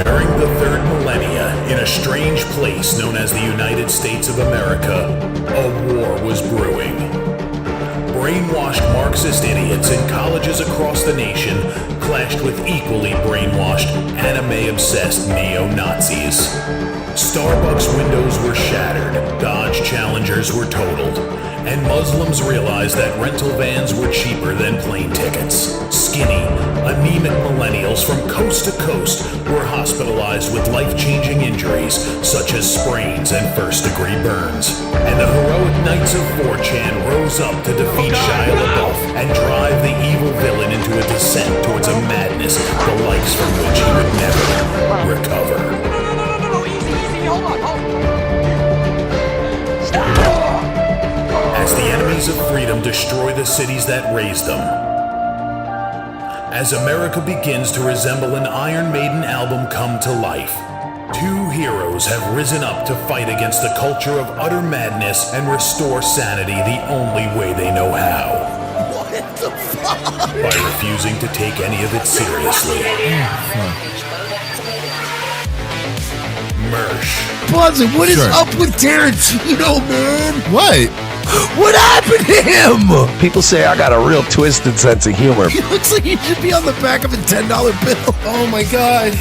During the third millennia, in a strange place known as the United States of America, a war was brewing. Brainwashed Marxist idiots in colleges across the nation clashed with equally brainwashed, anime-obsessed neo-Nazis. Starbucks windows were shattered, Dodge Challengers were totaled, and Muslims realized that rental vans were cheaper than plane tickets. Skinny, anemic millennials from coast to coast were hospitalized with life-changing injuries such as sprains and first-degree burns. And the heroic knights of 4chan rose up to defeat Shia LaBeouf and drive the evil villain into a descent towards a madness the likes from which he would never recover. No, easy, hold on. As the enemies of freedom destroy the cities that raised them. As America begins to resemble an Iron Maiden album come to life, two heroes have risen up to fight against the culture of utter madness and restore sanity the only way they know how. What the fuck? By refusing to take any of it seriously. Mersh. Buzzer, what is up with Tarantino, man? What? What happened to him? People say I got a real twisted sense of humor. He looks like he should be on the back of a $10 bill. Oh my God.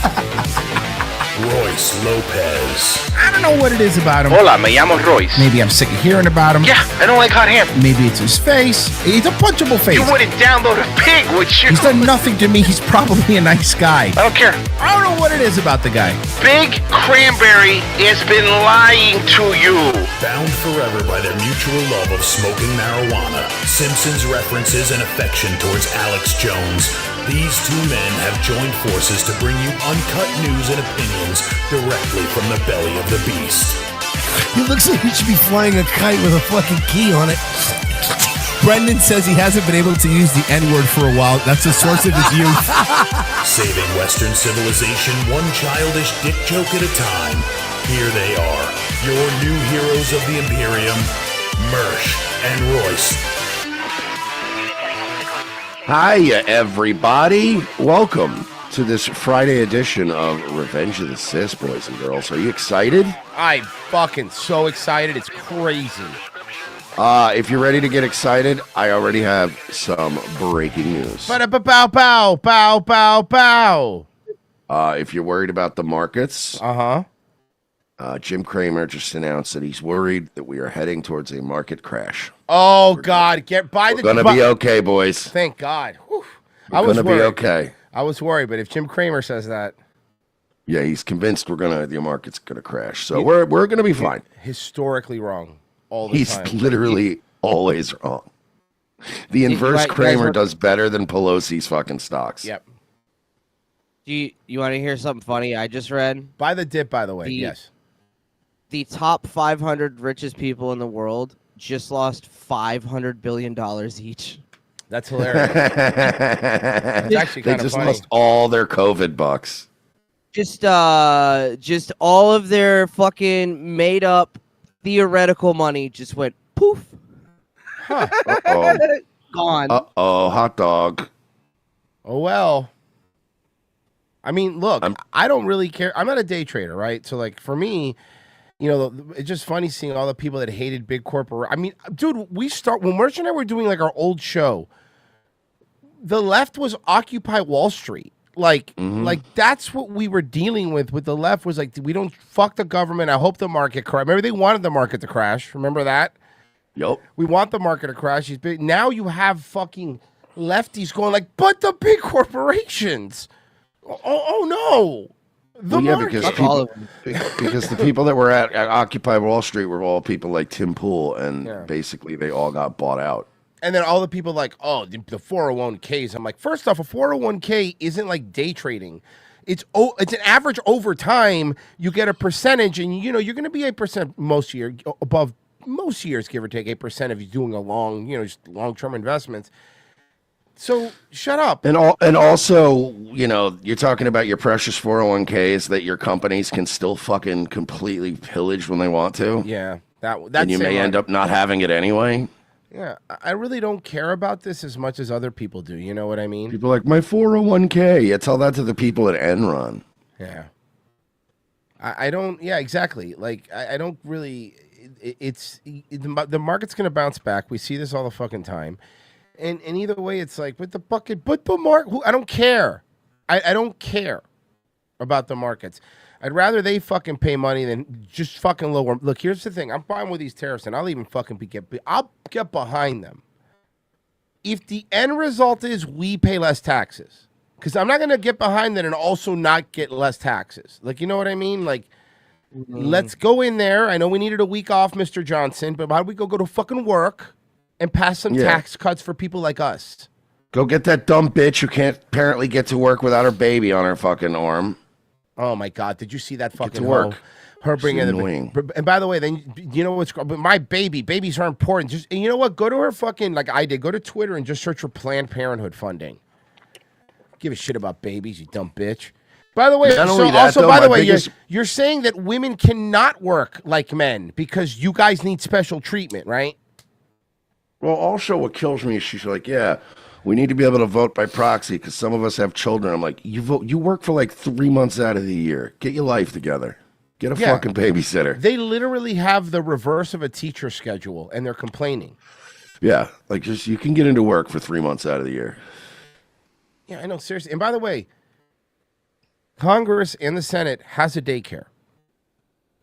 Royce Lopez. I don't know what it is about him. Hola, me llamo Royce. Maybe I'm sick of hearing about him. Yeah, I don't like hot hair. Maybe it's his face. He's a punchable face. You wouldn't download a pig, would you? He's done nothing to me. He's probably a nice guy. I don't care. I don't know what it is about the guy. Big Cranberry has been lying to you. Bound forever by their mutual love of smoking marijuana, Simpsons references and affection towards Alex Jones, these two men have joined forces to bring you uncut news and opinions directly from the belly of the beast. He looks like he should be flying a kite with a fucking key on it. Brendan says he hasn't been able to use the N-word for a while. That's the source of his youth. Saving Western civilization one childish dick joke at a time. Here they are, your new heroes of the Imperium, Mersh and Royce. Hi, everybody. Welcome to this Friday edition of Revenge of the Sis, boys and girls. Are you excited? I'm fucking so excited. It's crazy. If you're ready to get excited, I already have some breaking news. Ba-da-ba-bow, bow, bow, bow, bow. If you're worried about the markets, Jim Cramer just announced that he's worried that we are heading towards a market crash. Oh, God. We're going to be okay, boys. Thank God. Whew. We're going to be okay. I was worried, but if Jim Cramer says that. Yeah, he's convinced the market's going to crash. So we're going to be fine. Historically wrong all the time. He's literally always wrong. The inverse Cramer does better than Pelosi's fucking stocks. Yep. You want to hear something funny I just read? Buy the dip, by the way. Yes. The top 500 richest people in the world just lost $500 billion each. That's hilarious. That's actually kind of funny. They just lost all their COVID bucks. Just all of their fucking made up theoretical money just went poof. Huh. Gone. Hot dog. Oh, well. I mean, look, I don't really care. I'm not a day trader, right? So, like, for me, you know, it's just funny seeing all the people that hated big corporate. I mean, dude, when Merch and I were doing, like, our old show, the left was Occupy Wall Street. Like, that's what we were dealing with the left was like, we don't fuck the government. I hope the market crash. Remember, they wanted the market to crash. Remember that? Yep. We want the market to crash. Now you have fucking lefties going like, but the big corporations. Oh no. Because the people that were at Occupy Wall Street were all people like Tim Pool, and basically they all got bought out. And then all the people like, oh, the 401ks. I'm like, first off, a 401k isn't like day trading. It's an average over time. You get a percentage, and you know you're going to be 8% most year, above most years, give or take 8% if you're doing a just long-term investments. So shut up. And also, you know, you're talking about your precious 401ks that your companies can still fucking completely pillage when they want to. Yeah, that's and you may end up not having it anyway. Yeah, I really don't care about this as much as other people do. You know what I mean? People are like, my 401k. Yeah, tell that to the people at Enron. Yeah. I don't. Yeah, exactly. Like I don't really. The market's gonna bounce back. We see this all the fucking time, and either way, it's like with the bucket, but the market. I don't care. I don't care about the markets. I'd rather they fucking pay money than just fucking lower. Look, here's the thing. I'm fine with these tariffs, and I'll even fucking I'll get behind them. If the end result is we pay less taxes, because I'm not going to get behind that and also not get less taxes. Like, you know what I mean? Like, let's go in there. I know we needed a week off, Mr. Johnson, but how do we go to fucking work and pass some tax cuts for people like us? Go get that dumb bitch who can't apparently get to work without her baby on her fucking arm. Oh my God! Did you see that fucking to work? Her bringing annoying. And by the way, then you know what's but my babies are important. Just and you know what? Go to her fucking like I did. Go to Twitter and just search for Planned Parenthood funding. Give a shit about babies, you dumb bitch. By the way, you're saying that women cannot work like men because you guys need special treatment, right? Well, also what kills me is she's like, yeah, we need to be able to vote by proxy because some of us have children. I'm like, you work for like 3 months out of the year. Get your life together. Get a fucking babysitter. They literally have the reverse of a teacher schedule, and they're complaining. Yeah, like just you can get into work for 3 months out of the year. Yeah, I know, seriously. And by the way, Congress and the Senate has a daycare.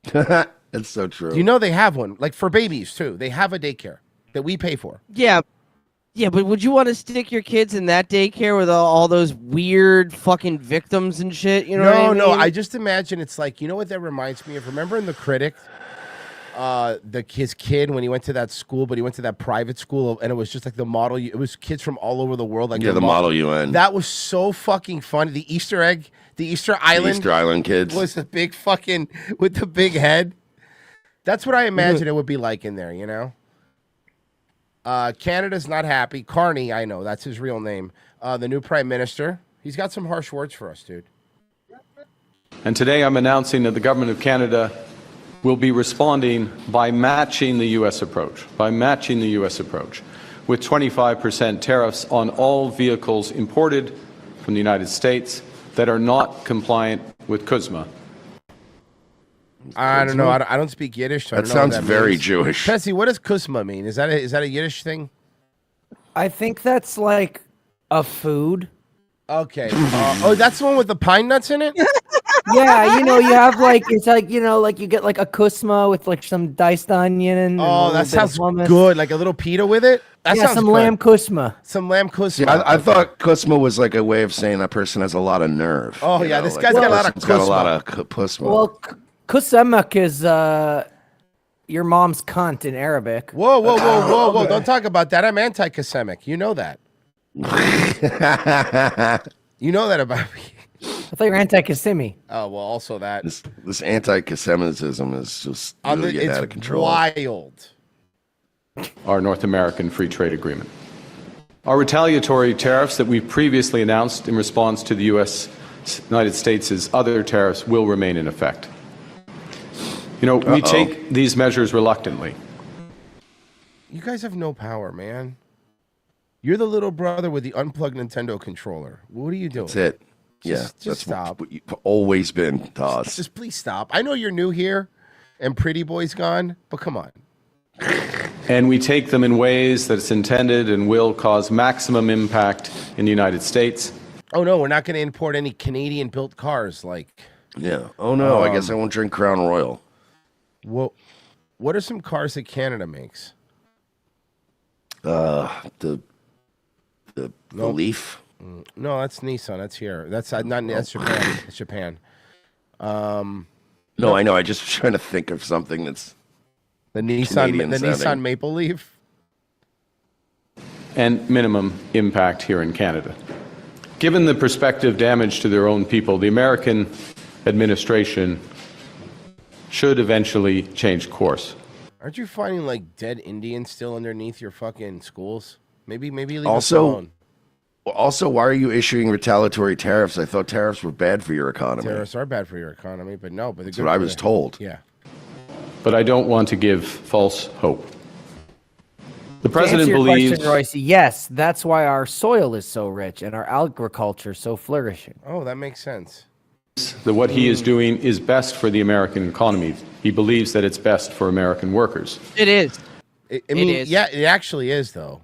That's so true. You know they have one, like for babies too. They have a daycare that we pay for. Yeah. Yeah, but would you want to stick your kids in that daycare with all those weird fucking victims and shit? You know what I mean? No. I just imagine it's like, you know what that reminds me of? Remember in The Critic, his kid when he went to that school, but he went to that private school, and it was just like the model. It was kids from all over the world. Like the Model UN. That was so fucking funny. The Easter egg, the Easter Island kids was the big fucking with the big head. That's what I imagine it would be like in there. You know. Canada's not happy. Carney, I know, that's his real name. The new prime minister. He's got some harsh words for us, dude. And today I'm announcing that the government of Canada will be responding by matching the U.S. approach, with 25% tariffs on all vehicles imported from the United States that are not compliant with CUSMA. I don't know. I don't speak Yiddish. So that sounds very Jewish. Pessy, what does kusma mean? Is that a Yiddish thing? I think that's like a food. Okay. That's the one with the pine nuts in it? Yeah, you have like, it's like, like you get like a kusma with like some diced onion and that sounds good. Like a little pita with it? That sounds some good. Lamb kusma. Some lamb kusma. Yeah, I thought kusma was like a way of saying that person has a lot of nerve. Oh, yeah, this guy's got a lot of kusma. Got a lot of kusma. Well, kusamak is your mom's cunt in Arabic. Whoa. Don't talk about that. I'm anti-Kasemic. You know that. You know that about me. I thought you were anti-Kissimmee. Oh, well, also that. This anti-Semitism is just really getting out of control. Wild. Our North American Free Trade Agreement. Our retaliatory tariffs that we previously announced in response to the United States' other tariffs will remain in effect. We take these measures reluctantly. You guys have no power, man. You're the little brother with the unplugged Nintendo controller. What are you doing? That's it. Just stop. What you've always been to us. Just please stop. I know you're new here and Pretty Boy's gone, but come on. And we take them in ways that it's intended and will cause maximum impact in the United States. Oh, no, we're not going to import any Canadian-built cars like... Yeah. Oh, no, I guess I won't drink Crown Royal. Well, what are some cars that Canada makes? The Leaf. No, that's Nissan. That's here. That's not. That's Japan. It's Japan. No, I know. I just trying to think of something that's the Nissan Maple Leaf. And minimum impact here in Canada. Given the prospective damage to their own people, the American administration should eventually change course. Aren't you finding like dead Indians still underneath your fucking schools? Maybe leave us alone. Also, why are you issuing retaliatory tariffs? I thought tariffs were bad for your economy. Tariffs are bad for your economy, but no. But that's what I was told. Yeah. But I don't want to give false hope. The president believes. believes. Royce, yes, that's why our soil is so rich and our agriculture so flourishing. Oh, that makes sense. that what he is doing is best for the American economy. He believes that it's best for American workers. It is. I mean, yeah, it actually is, though.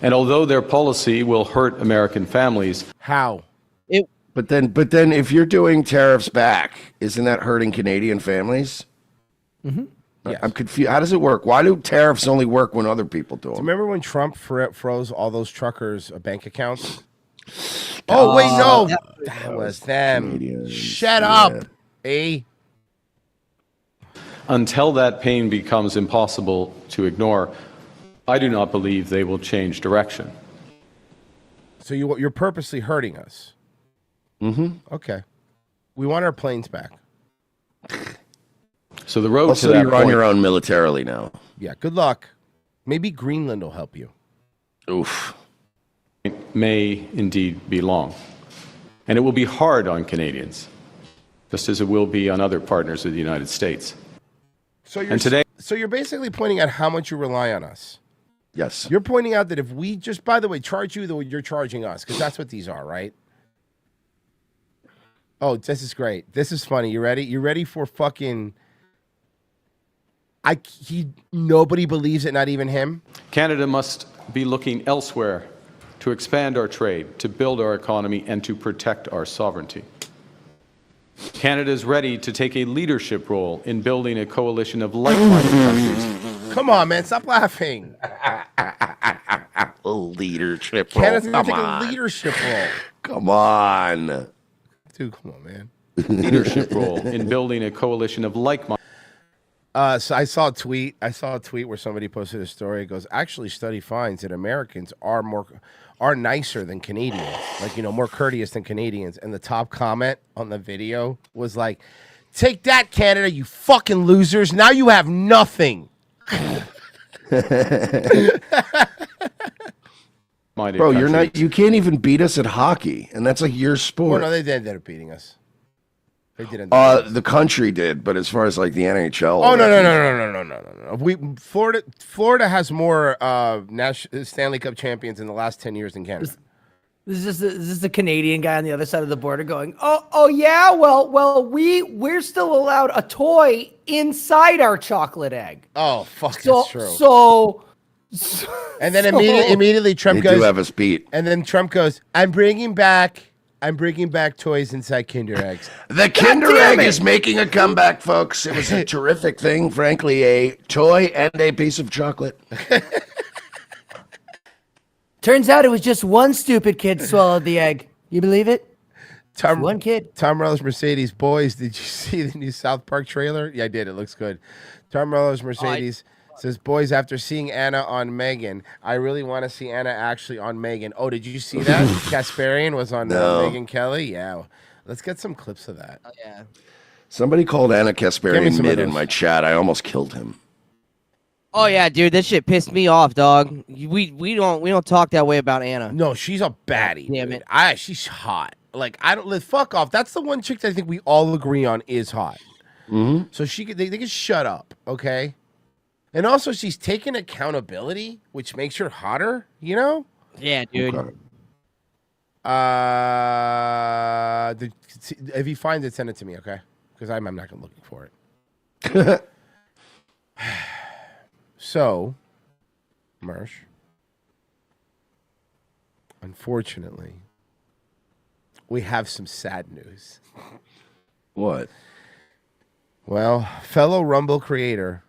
And although their policy will hurt American families, how? But then, if you're doing tariffs back, isn't that hurting Canadian families? Mm-hmm. Yes. I'm confused. How does it work? Why do tariffs only work when other people do them? Remember when Trump froze all those truckers' bank accounts? Oh wait, no, that was them. Canadians. Shut up, eh? until that pain becomes impossible to ignore, I do not believe they will change direction. So you're purposely hurting us. Mm-hmm. Okay. We want our planes back. So the road also, to that you're point, on your own militarily now. Yeah, good luck. Maybe Greenland will help you. Oof. may indeed be long. And it will be hard on Canadians, just as it will be on other partners of the United States. So you're basically pointing out how much you rely on us. Yes. You're pointing out that if we just, by the way, charge you the way you're charging us, because that's what these are, right? Oh, this is great. This is funny. You ready? You ready for fucking... Nobody believes it, not even him? Canada must be looking elsewhere to expand our trade, to build our economy, and to protect our sovereignty. Canada is ready to take a leadership role in building a coalition of like-minded countries. Come on, man. Stop laughing. Leadership role. Canada's going to take a leadership role. Come on. Dude, come on, man. Leadership role in building a coalition of like-minded. So I saw a tweet. Where somebody posted a story. It goes, actually, study finds that Americans are nicer than Canadians, like, more courteous than Canadians. And the top comment on the video was like, "Take that, Canada, you fucking losers! Now you have nothing." Bro, you're not. You can't even beat us at hockey, and that's like your sport. Well, no, they ended up beating us. They didn't. The country did, but as far as like the NHL. Oh no. Florida has more Stanley Cup champions in the last 10 years than Canada. This is the Canadian guy on the other side of the border going, oh yeah, well we're still allowed a toy inside our chocolate egg. Oh fuck, that's true. So and then immediately Trump goes, do have us beat. And then Trump goes, I'm bringing back toys inside Kinder Eggs. The Kinder Egg is making a comeback, folks. It was a terrific thing. Frankly, a toy and a piece of chocolate. Turns out it was just one stupid kid swallowed the egg. You believe it? One kid. Tom Morello's Mercedes. Boys, did you see the new South Park trailer? Yeah, I did. It looks good. Tom Morello's Mercedes says, boys, after seeing Anna on Megan, I really want to see Anna actually on Megan. Oh, did you see that? Kasparian was on Megyn Kelly? Yeah. Let's get some clips of that. Oh, yeah. Somebody called Anna Kasparian mid in my chat. I almost killed him. Oh yeah, dude, this shit pissed me off, dog. We don't talk that way about Anna. No, she's a baddie. Damn it. She's hot. Like, fuck off. That's the one chick that I think we all agree on is hot. Mm-hmm. So they can shut up, okay? And also, she's taking accountability, which makes her hotter, Yeah, dude. Okay. If you find it, send it to me, okay? Because I'm not going to looking for it. So, Mersh, unfortunately, we have some sad news. What? Well, fellow Rumble creator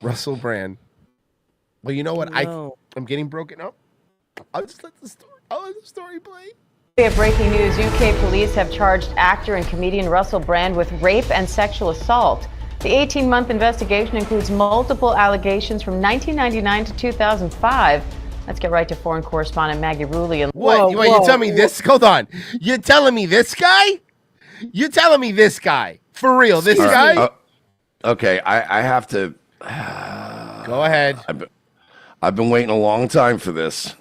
Russell Brand. Well, you know what? No. I'm getting broken up. I'll just let the story play. We have breaking news. UK police have charged actor and comedian Russell Brand with rape and sexual assault. The 18-month investigation includes multiple allegations from 1999 to 2005. Let's get right to foreign correspondent Maggie Rulli. What? You tell me this? Hold on. You're telling me this guy? You're telling me this guy? For real, this guy? Okay, I have to... Go ahead. I've been waiting a long time for this,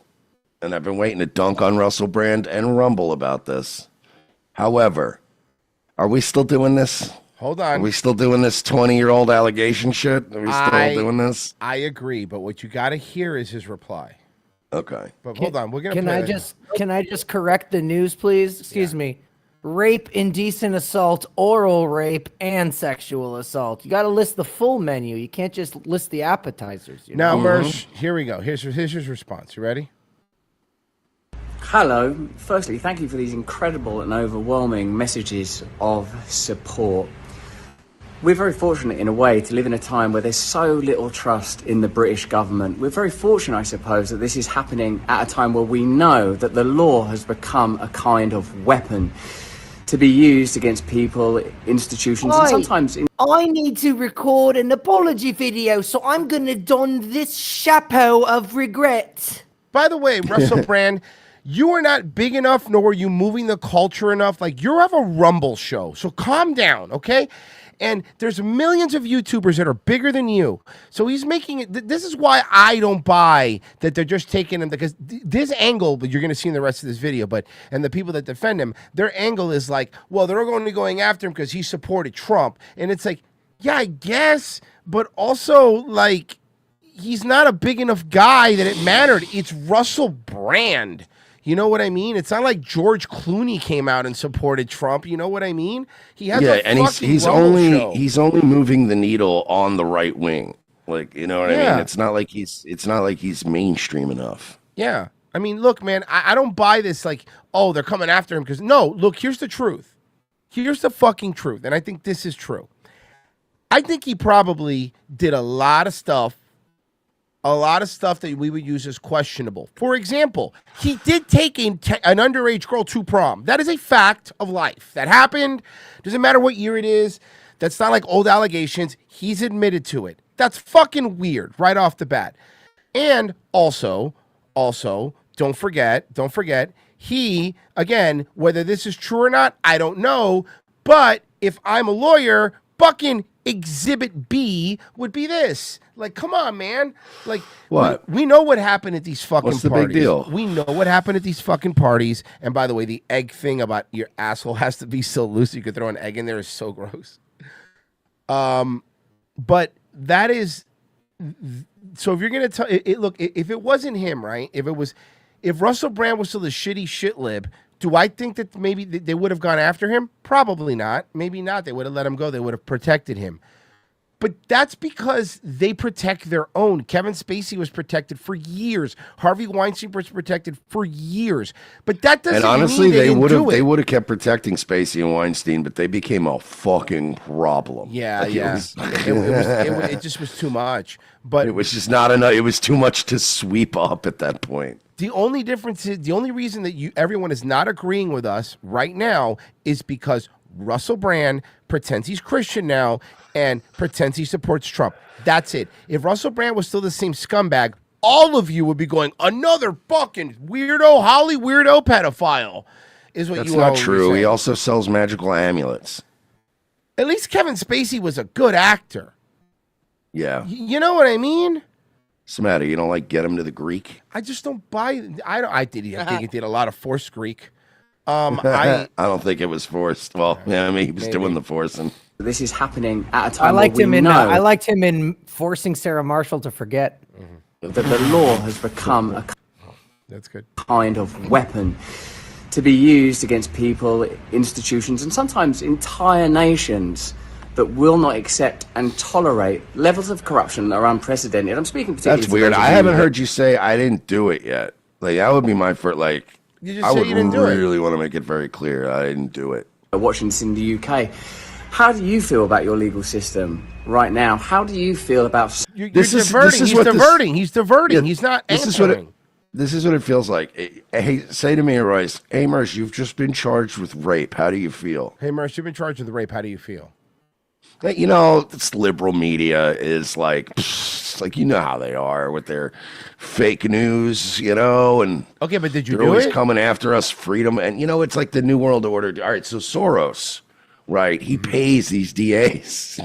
and I've been waiting to dunk on Russell Brand and Rumble about this. However, are we still doing this? Hold on. Are we still doing this 20-year-old allegation shit? Are we still doing this? I agree, but what you got to hear is his reply. Okay. But hold on, we're gonna. Can I just correct the news, please? Excuse me. rape, indecent assault, oral rape, and sexual assault. You got to list the full menu. You can't just list the appetizers. You Now, know? Mersh, here we go. Here's his response. You ready? Hello. Firstly, thank you for these incredible and overwhelming messages of support. We're very fortunate in a way to live in a time where there's so little trust in the British government. We're very fortunate, I suppose, that this is happening at a time where we know that the law has become a kind of weapon to be used against people, institutions, and sometimes... I need to record an apology video, so I'm going to don this chapeau of regret. By the way, Russell Brand, you are not big enough, nor are you moving the culture enough. Like, you have a Rumble show, so calm down, okay? And there's millions of YouTubers that are bigger than you. So he's making it. This is why I don't buy that they're just taking him, because this angle that you're going to see in the rest of this video, and the people that defend him, their angle is like, well, they're only going after him because he supported Trump. And it's like, yeah, I guess, but also, like, he's not a big enough guy that it mattered. It's Russell Brand. You know what I mean? It's not like George Clooney came out and supported Trump. You know what I mean? He has and he's only moving the needle on the right wing. Like, you know what I mean? It's not like he's mainstream enough. Yeah. I mean, look, man, I don't buy this like, oh, they're coming after him because no, look, here's the truth. Here's the fucking truth. And I think this is true. I think he probably did a lot of stuff that we would use as questionable. For example, he did take an underage girl to prom. That is a fact of life. That happened. Doesn't matter what year it is. That's not like old allegations. He's admitted to it. That's fucking weird right off the bat. And also, don't forget, he, again, whether this is true or not, I don't know. But if I'm a lawyer, fucking Exhibit B would be this. Like, come on, man. Like, what? We know what happened at these fucking What's the parties. big deal? We know what happened at these fucking parties. And by the way, the egg thing about your asshole has to be so loose you could throw an egg in there is so gross. But that is, so if you're gonna tell it, look, if it wasn't him, right? If Russell Brand was still the shitty shit lib, do I think that maybe they would have gone after him? Probably not. Maybe not. They would have let him go. They would have protected him. But that's because they protect their own. Kevin Spacey was protected for years. Harvey Weinstein was protected for years. But that doesn't And honestly, mean they would have kept protecting Spacey and Weinstein, but they became a fucking problem. Yeah, Like, yeah. It just was too much. But it was just not enough. It was too much to sweep up at that point. The only difference is, the only reason that everyone is not agreeing with us right now is because Russell Brand pretends he's Christian now and pretends he supports Trump. That's it. If Russell Brand was still the same scumbag, all of you would be going, another fucking weirdo, Holly weirdo pedophile, is what That's you not true. He also sells magical amulets. At least Kevin Spacey was a good actor. Yeah. You know what I mean? What's the matter? You don't like Get Him to the Greek? I just don't buy. I think he did a lot of forced Greek. I don't think it was forced. Well, yeah, I mean, he was doing the forcing. This is happening at a time I liked where him we in. know I liked him in forcing Sarah Marshall to forget. that the law has become a That's good. kind of weapon to be used against people, institutions, and sometimes entire nations that will not accept and tolerate levels of corruption that are unprecedented. I'm speaking particularly. That's weird. I haven't heard you say I didn't do it yet. Like, that would be my first. Like, You just I say would you didn't do it. really want to make it very clear I didn't do it. Watching this in the UK. How do you feel about your legal system right now? How do you feel about... You're diverting. He's diverting. Yeah, He's not this answering. This is what it feels like. Hey, say to me, Royce, hey, Merce, you've just been charged with rape. How do you feel? Hey, Merce, you've been charged with rape. How do you feel? You know, this liberal media is like, you know how they are with their fake news, you know, and okay, but did you they're do always it? coming after us, freedom, and you know, it's like the New World Order. All right, so Soros, right? He pays these DAs.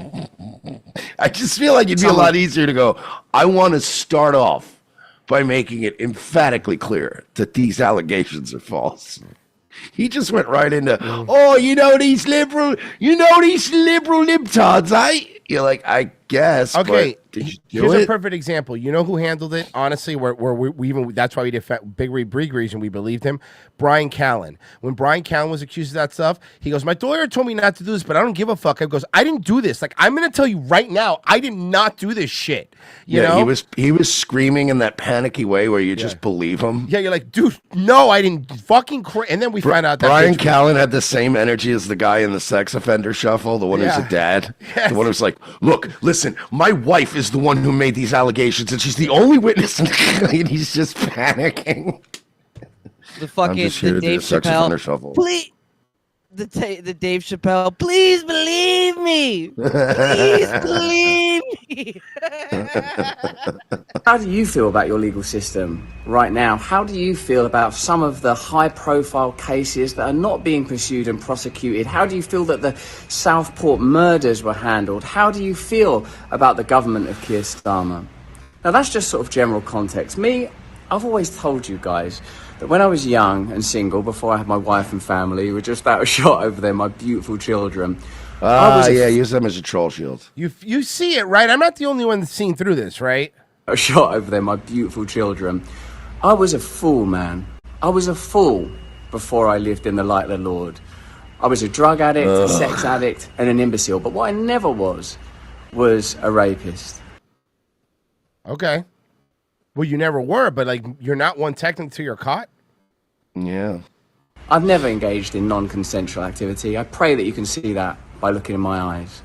I just feel like it'd be a lot easier to go, I want to start off by making it emphatically clear that these allegations are false. He just went right into, oh, these liberal libtards, eh? You're like, I guess. Okay, but did you do here's it? a perfect example. You know who handled it? Honestly, where we even that's why we did big reason we believed him. Brian Callen. When Brian Callen was accused of that stuff, he goes, "My lawyer told me not to do this, but I don't give a fuck." He goes, "I didn't do this. Like I'm gonna tell you right now, I did not do this shit." You know? he was screaming in that panicky way where you just believe him. Yeah, you're like, dude, no, I didn't fucking. And then we find out that Brian Callen had the same energy as the guy in the sex offender shuffle, the one who's a dad, the one who's like, "Look, listen, my wife is the one who made these allegations, and she's the only witness." And he's just panicking. The fucking the Dave Chappelle. Please, the Dave Chappelle. Please believe me. Please believe me. How do you feel about your legal system right now? How do you feel about some of the high-profile cases that are not being pursued and prosecuted? How do you feel that the Southport murders were handled? How do you feel about the government of Keir Starmer? Now, that's just sort of general context. Me, I've always told you guys that when I was young and single, before I had my wife and family, who were just out of shot over there, my beautiful children. Use them as a troll shield. You see it, right? I'm not the only one that's seen through this, right? A shot over there, my beautiful children. I was a fool, man. I was a fool before I lived in the light of the Lord. I was a drug addict, a sex addict, and an imbecile. But what I never was a rapist. Okay. Well, you never were, but like you're not one technically till you're caught? Yeah. I've never engaged in non-consensual activity. I pray that you can see that by looking in my eyes.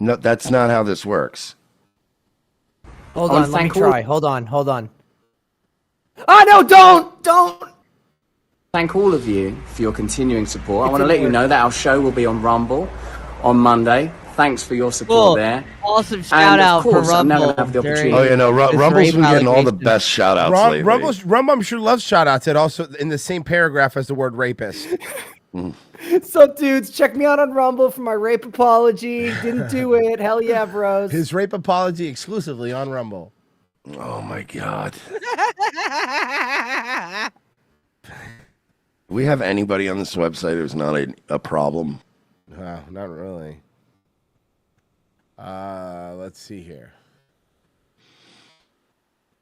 No, that's not how this works. Hold on, let me try. Hold on. Oh, no, don't. Thank all of you for your continuing support. I want to let you know that our show will be on Rumble on Monday. Thanks for your support there. Awesome shout out for Rumble. I'm now going to have the opportunity. Oh, yeah, no, Rumble's been getting all the best shout outs lately. Rumble, I'm sure, loves shout outs. It also in the same paragraph as the word rapist. So, dudes, check me out on Rumble for my rape apology. Didn't do it. Hell yeah, bros. His rape apology exclusively on Rumble. Oh, my God. Do we have anybody on this website who's not a problem? No, not really. Let's see here.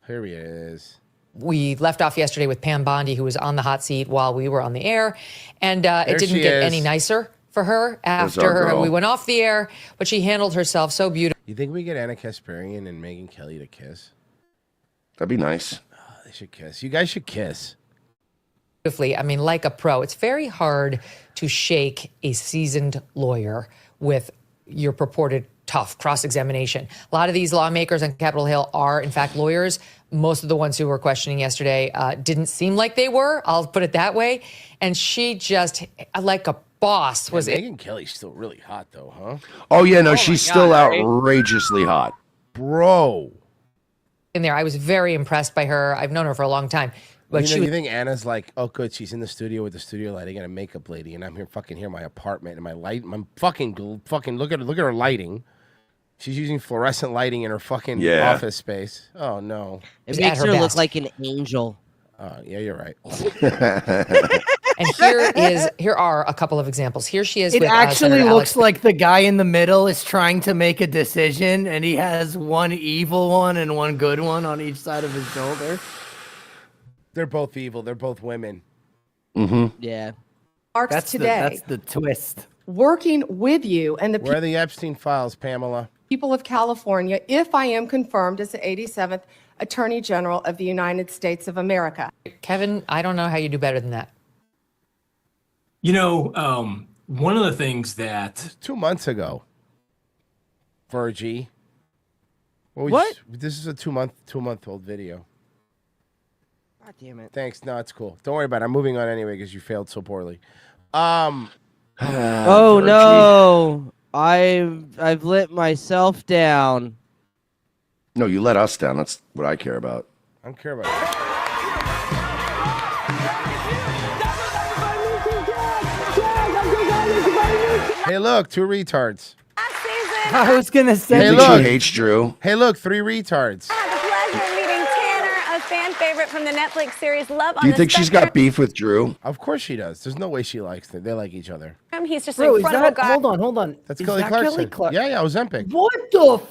Here he is. We left off yesterday with Pam Bondi, who was on the hot seat while we were on the air, and it didn't get any nicer for her after we went off the air, but she handled herself so beautifully. You think we get Anna Kasparian and Megyn Kelly to kiss? That'd be nice. Oh, they should kiss. You guys should kiss. I mean, like a pro. It's very hard to shake a seasoned lawyer with your purported tough cross-examination. A lot of these lawmakers on Capitol Hill are, in fact, lawyers. Most of the ones who were questioning yesterday didn't seem like they were. I'll put it that way. And she just, like a boss, was. Megyn Kelly's still really hot, though, huh? Oh yeah, no, she's still outrageously hot, bro. In there, I was very impressed by her. I've known her for a long time. But you think Anna's like, oh, good, she's in the studio with the studio lighting and a makeup lady, and I'm here in my apartment and my light, I'm fucking look at her lighting. She's using fluorescent lighting in her fucking office space. Oh no, it makes her look like an angel. Oh yeah, you're right. And here are a couple of examples. Here she is. It with, actually looks like the guy in the middle is trying to make a decision, and he has one evil one and one good one on each side of his shoulder. They're both evil. They're both women. Mm-hmm. Yeah. That's today. That's the twist. Working with you and where are the Epstein files, Pamela? People of California, if I am confirmed as the 87th Attorney General of the United States of America. Kevin, I don't know how you do better than that. You know, one of the things that 2 months ago, Virgie. What? This is a two month old video. God damn it. Thanks. No, it's cool. Don't worry about it. I'm moving on anyway because you failed so poorly. Oh no. I've let myself down. No, you let us down. That's what I care about. I don't care about that. Hey, look, 2 retards. I was gonna say. Hey, look, she hates Drew. Hey, look, 3 retards. Fan favorite from the Netflix series Love on Do you the think she's got beef with Drew? Of course she does. There's no way she likes them. They like each other. He's just Bro, an incredible guy. Hold on. That's Is Kelly that Clarkson. Kelly Yeah, Ozempic. What the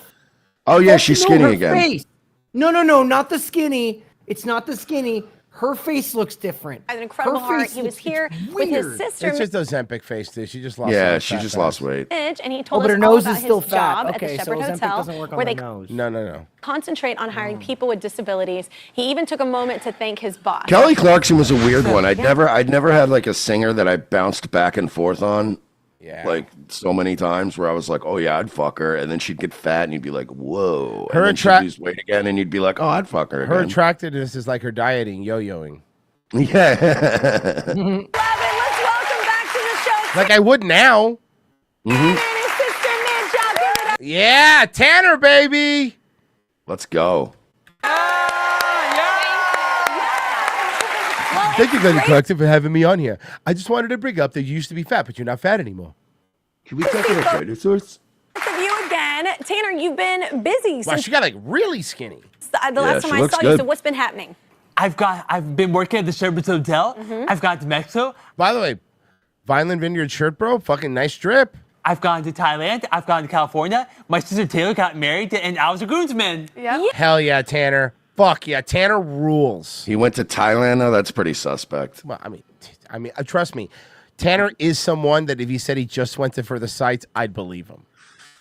Oh yeah, she's skinny her again. Face. No, not the skinny. It's not the skinny. Her face looks different. Has an incredible heart. He was here with his sister. It's just Ozempic face, dude. She just lost. Yeah, she just lost weight. And he told but us her all nose about is still his fat. job Okay, at the so Shepherd Ozempic Hotel, doesn't work on where my they nose. No. concentrate on hiring people with disabilities. He even took a moment to thank his boss. Kelly Clarkson was a weird one. I'd never had like a singer that I bounced back and forth on. Yeah. Like so many times where I was like, oh yeah, I'd fuck her, and then she'd get fat, and you'd be like, whoa. Her and then she'd lose weight again, and you'd be like, oh, I'd fuck her. Her Again. attractiveness is like her dieting, yo-yoing. Yeah. Let's welcome back to the show. Like I would now. Mhm. Yeah, Tanner, baby. Let's go. Thank you, Kelly Clarkson, for having me on here. I just wanted to bring up that you used to be fat, but you're not fat anymore. Can we talk about dinosaurs? Of you again, Tanner. You've been busy Wow, since she got like really skinny. the last time I saw you. So what's been happening? I've been working at the Shepherd's Hotel. I've gone to Mexico. By the way, Vineland Vineyard shirt, bro. Fucking nice trip. I've gone to Thailand. I've gone to California. My sister Taylor got married, and I was a groomsman. Hell yeah, Tanner. Fuck yeah, Tanner rules. He went to Thailand, though. That's pretty suspect. Well, I mean, trust me. Tanner is someone that if he said he just went there for the sights, I'd believe him.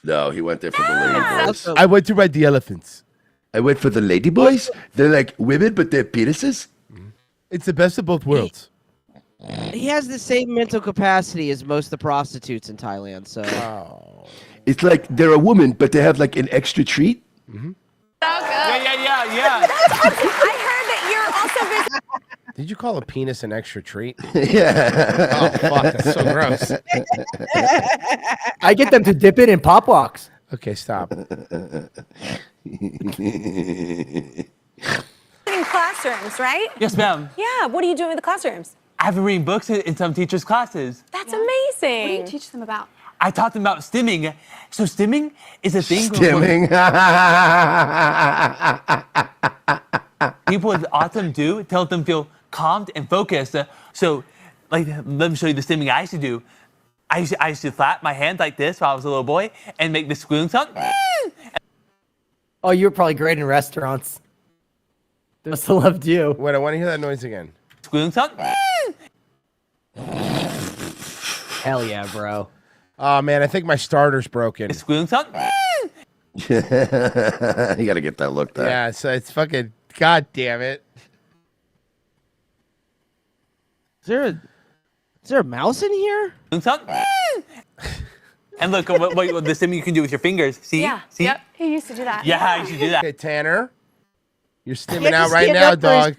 No, he went there for the lady boys. I went to ride the elephants. I went for the lady boys. They're like women, but they're penises. It's the best of both worlds. He has the same mental capacity as most of the prostitutes in Thailand. So It's like they're a woman, but they have like an extra treat. Yeah. I heard that you're also busy. Did you call a penis an extra treat? Yeah. Oh, fuck. That's so gross. I get them to dip it in pop walks. Okay, stop. In classrooms, right? Yes, ma'am. Yeah. What are you doing with the classrooms? I've been reading books in some teachers' classes. That's amazing. What do you teach them about? I taught them about stimming. So stimming is a thing. Stimming. People with autism do to help them feel calmed and focused. So, like, let me show you the stimming I used to do. I used to flap my hands like this while I was a little boy and make the squealing sound. Oh, you were probably great in restaurants. They must have loved you. Wait, I want to hear that noise again. Squealing sound. Hell yeah, bro. Oh, man, I think my starter's broken. Squealing sound. You gotta get that looked at. Yeah, so it's fucking, god damn it. Is there a mouse in here? And look, what the stimming you can do with your fingers. See? Yeah. See? Yep. He used to do that. Yeah, I used to do that. Okay, Tanner, you're stimming out right now, dog.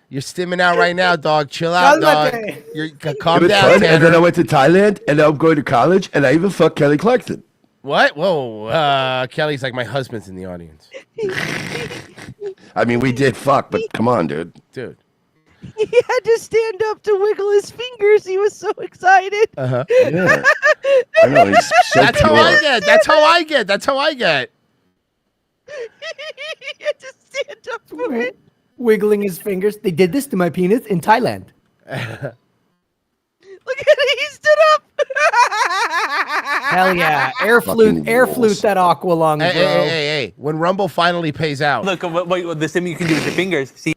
You're stimming out right now, dog. Chill out, dog. You're calm It was down, fun, and then I Tanner. went to Thailand, and now I'm going to college, and I even fucked Kelly Clarkson. What? Whoa, Kelly's like my husband's in the audience. I mean, we did fuck, but come on, dude. Dude. He had to stand up to wiggle his fingers. He was so excited. Uh-huh. Yeah. I know, he's so That's how I get. That's how I get. That's how I get. He had to stand up for it. Wiggling his fingers. They did this to my penis in Thailand. Look at it. He stood up. Hell yeah. Air flute that aqua lung, bro. Hey. When Rumble finally pays out. Look, what the stimming you can do with your fingers. See?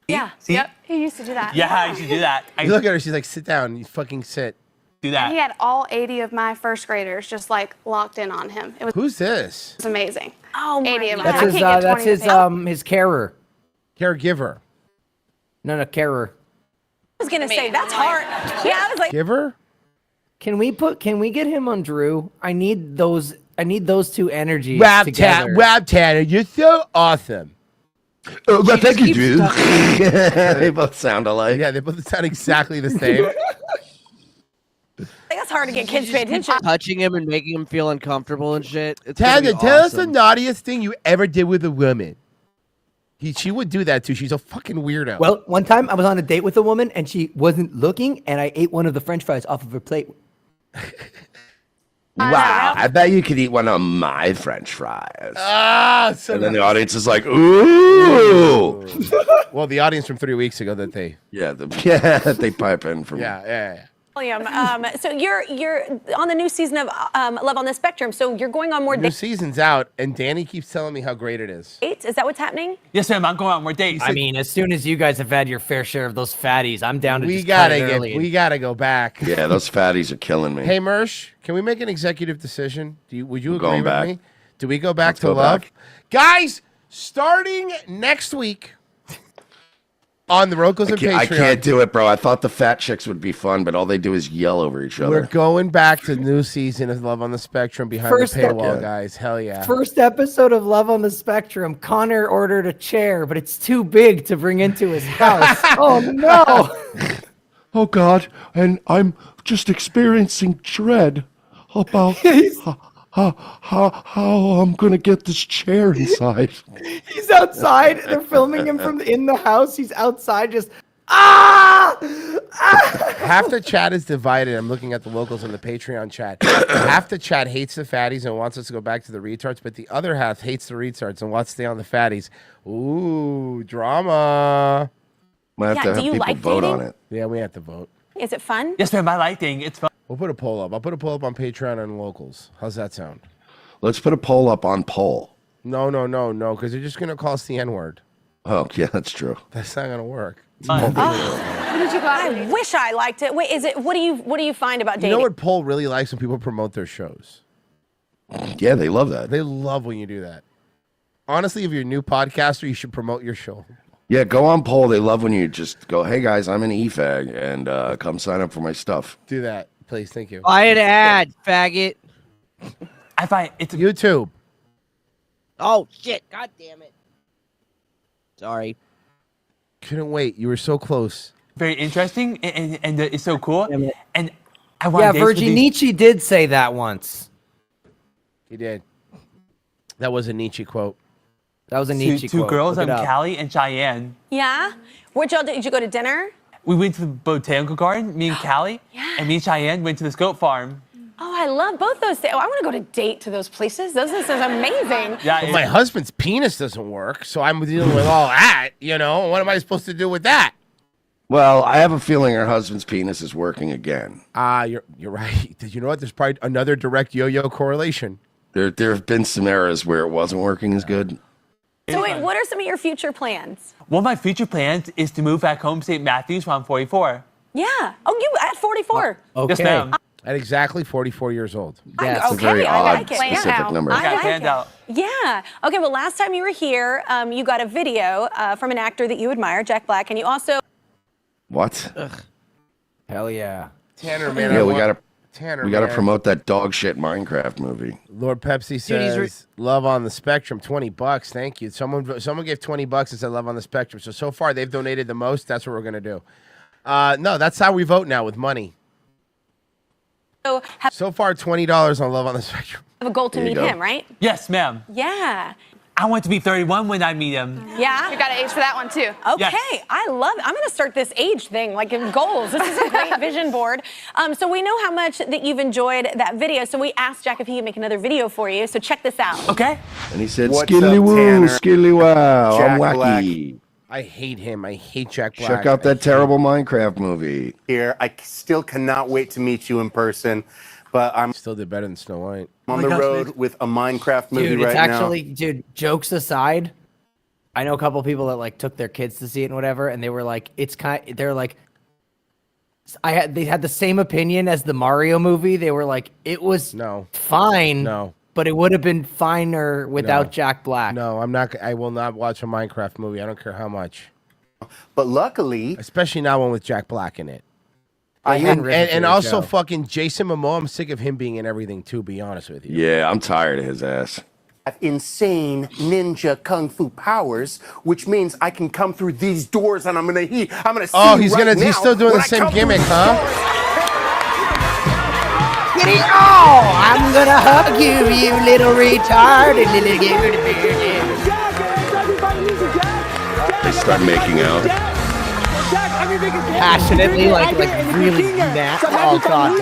Yeah. See? Yep. He used to do that. Yeah, I used to do that. You look at her, she's like, sit down. You fucking sit. Do And he had all 80 of my first graders just like locked in on him. It was Who's this? It was amazing. Oh my 80 of That's mine. his, that's his carer. Caregiver. No, carer. I was gonna say that's hard. Yeah, I was like, Giver? Can we get him on Drew? I need those two energies Rob together. Tanner, you're so awesome. Oh, well, thank you, Drew. They both sound alike. Yeah, they both sound exactly the same. that's hard to get kids to pay attention. Touching him and making him feel uncomfortable and shit. It's Tanner, gonna be tell us the awesome. naughtiest thing you ever did with a woman. She would do that too. She's a fucking weirdo. Well, one time I was on a date with a woman and she wasn't looking, and I ate one of the French fries off of her plate. Wow, I bet you could eat one of my French fries. So and then the audience is like, ooh. Well, the audience from 3 weeks ago that they. Yeah, they pipe in from. Yeah. William, so you're on the new season of Love on the Spectrum. So you're going on more New dates. season's out, and Danny keeps telling me how great it is. Is that what's happening? Yes, ma'am. I'm going on more dates. I mean, as soon as you guys have had your fair share of those fatties, I'm down to We just cut it gotta early. we gotta go back. Yeah, those fatties are killing me. Hey, Mersh, can we make an executive decision? Would you I'm agree going with back. me? Do we go back Let's to go love? back. Guys, starting next week on the Rocos and Patreon. I can't do it, bro. I thought the fat chicks would be fun, but all they do is yell over each other. We're going back to the new season of Love on the Spectrum behind First the paywall, ep- guys. Hell yeah. First episode of Love on the Spectrum, Connor ordered a chair, but it's too big to bring into his house. Oh no! Oh God! And I'm just experiencing dread about how I'm gonna get this chair inside. He's outside. They're filming him from in the house. He's outside, just ah! Half the chat is divided. I'm looking at the locals in the Patreon chat. Half the chat hates the fatties and wants us to go back to the retards, but the other half hates the retards and wants to stay on the fatties. Ooh, drama. Might have Yeah, to do have you people like vote dating? on it. Yeah, we have to vote. Is it fun? Yes, ma'am. I like dating. It's fun. We'll put a poll up. I'll put a poll up on Patreon and locals. How's that sound? Let's put a poll up on poll. No, because they're just gonna call us the N-word. Oh yeah, that's true. That's not gonna work. Who did you go out with? I wish I liked it. Wait, is it? What do you find about dating? You know what Poll really likes when people promote their shows? Yeah, they love that. They love when you do that. Honestly, if you're a new podcaster, you should promote your show. Yeah, go on poll. They love when you just go, "Hey guys, I'm an EFAG, and come sign up for my stuff." Do that, please. Thank you. Buy an ad, faggot. I find it's YouTube. Oh shit! God damn it. Sorry. Couldn't wait. You were so close. very interesting and it's so cool. And I want Yeah, Virgie Nietzsche did say that once. He did. That was a Nietzsche quote. That was a Nietzsche two quote. girls, Look it up. Callie and Cheyenne. Yeah? Where'd y'all do? Did you go to dinner? We went to the botanical garden, me and Callie, and me and Cheyenne went to the goat farm. Oh, I love both those things. Oh, I want to go to date to those places. Those sounds amazing. Yeah, Well, my husband's penis doesn't work, so I'm dealing with all that, you know? What am I supposed to do with that? Well, I have a feeling her husband's penis is working again. You're right. Did you know what? There's probably another direct yo-yo correlation. There have been some eras where it wasn't working as good. So wait, what are some of your future plans? One of my future plans is to move back home to St. Matthews when I'm 44. Yeah. Oh, you at 44. Okay. Yes, ma'am. At exactly 44 years old. Yes. It's a very I odd, like it. specific number. I like planned it. out. Yeah. Okay, well, last time you were here, you got a video from an actor that you admire, Jack Black, and you also... What? Hell yeah. Tanner, man. Yeah, I we want- gotta Tanner, we gotta man. promote that dog shit Minecraft movie. Lord Pepsi says, "Love on the Spectrum, $20. Thank you." Someone gave $20 and said, "Love on the Spectrum." So far they've donated the most. That's what we're gonna do. No, that's how we vote now, with money. So far, $20 on Love on the Spectrum. have a goal to There you meet go. him, right? Yes, ma'am. Yeah. I want to be 31 when I meet him. Yeah? You got to age for that one, too. Okay, Yes. I love it. I'm going to start this age thing, like in goals. This is a great vision board. So we know how much that you've enjoyed that video, so we asked Jack if he could make another video for you. So check this out. Okay. And he said, What's "Skilly up, woo, Tanner? skilly wow, I'm Jack wacky." I hate him. I hate Jack Black. Check out that terrible Minecraft movie. Here, I still cannot wait to meet you in person, but I'm still did better than Snow White. On the road with a Minecraft movie Dude, right it's now. actually, dude, jokes aside, I know a couple people that like took their kids to see it and whatever, and they were like, they're like, they had the same opinion as the Mario movie. They were like, it was fine, but it would have been finer without Jack Black. No, I will not watch a Minecraft movie. I don't care how much. But luckily, especially not one with Jack Black in it. I hadn't written And for the also show. fucking Jason Momoa. I'm sick of him being in everything too. Be honest with you. Yeah, I'm tired of his ass. have insane ninja kung fu powers, which means I can come through these doors and I'm gonna see Oh, you he's right gonna. now He's still doing when the I same come through gimmick, these huh? Get it all! I'm gonna hug you, you little retarded little They start making out. passionately, like really mad. Oh god,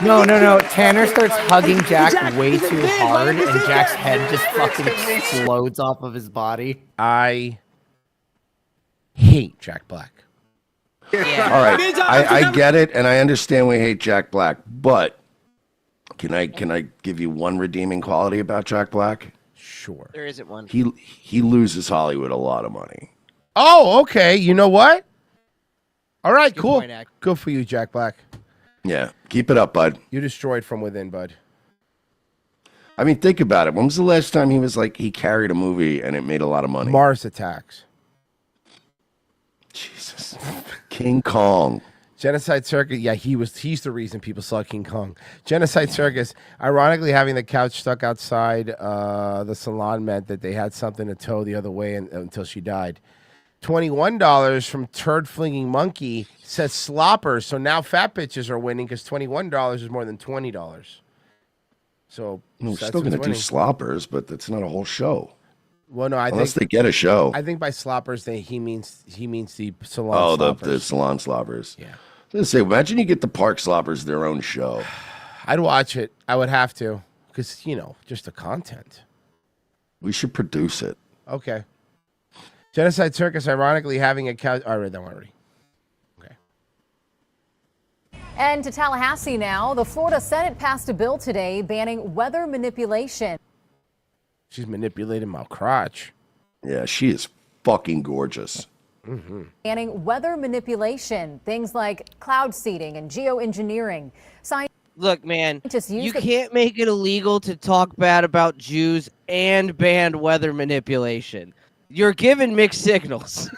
no. Tanner starts hugging Jack way too hard, and Jack's head just fucking explodes off of his body. I hate Jack Black. All right, I get it, and I understand we hate Jack Black, but can I give you one redeeming quality about Jack Black? Sure. There isn't one. He loses Hollywood a lot of money. Oh, okay. You know what? All right, Good cool. point, Ak. Good for you, Jack Black. Yeah, keep it up, bud. You destroyed from within, bud. I mean, think about it. When was the last time he carried a movie and it made a lot of money? Mars Attacks. Jesus. King Kong. Genocide Circus. Yeah, he's the reason people saw King Kong. Genocide Circus. Ironically, having the couch stuck outside the salon meant that they had something to tow the other way until she died. $21 from Turd Flinging Monkey says sloppers. So now fat bitches are winning because $21 is more than $20. So We're that's still going to what's do winning. sloppers, but that's not a whole show. Well, no, Unless they get a show. I think by sloppers, he means the salon. Oh, sloppers. the salon sloppers. Yeah. Let's say, imagine you get the park sloppers their own show. I'd watch it. I would have to, because just the content. We should produce it. Okay. Genocide Circus, ironically, having a couch. I read that one already. And to Tallahassee now, the Florida Senate passed a bill today banning weather manipulation. She's manipulating my crotch. Yeah, she is fucking gorgeous. Mm-hmm. Banning weather manipulation, things like cloud seeding and geoengineering. Look, man, Just use you the- can't make it illegal to talk bad about Jews and ban weather manipulation. You're giving mixed signals.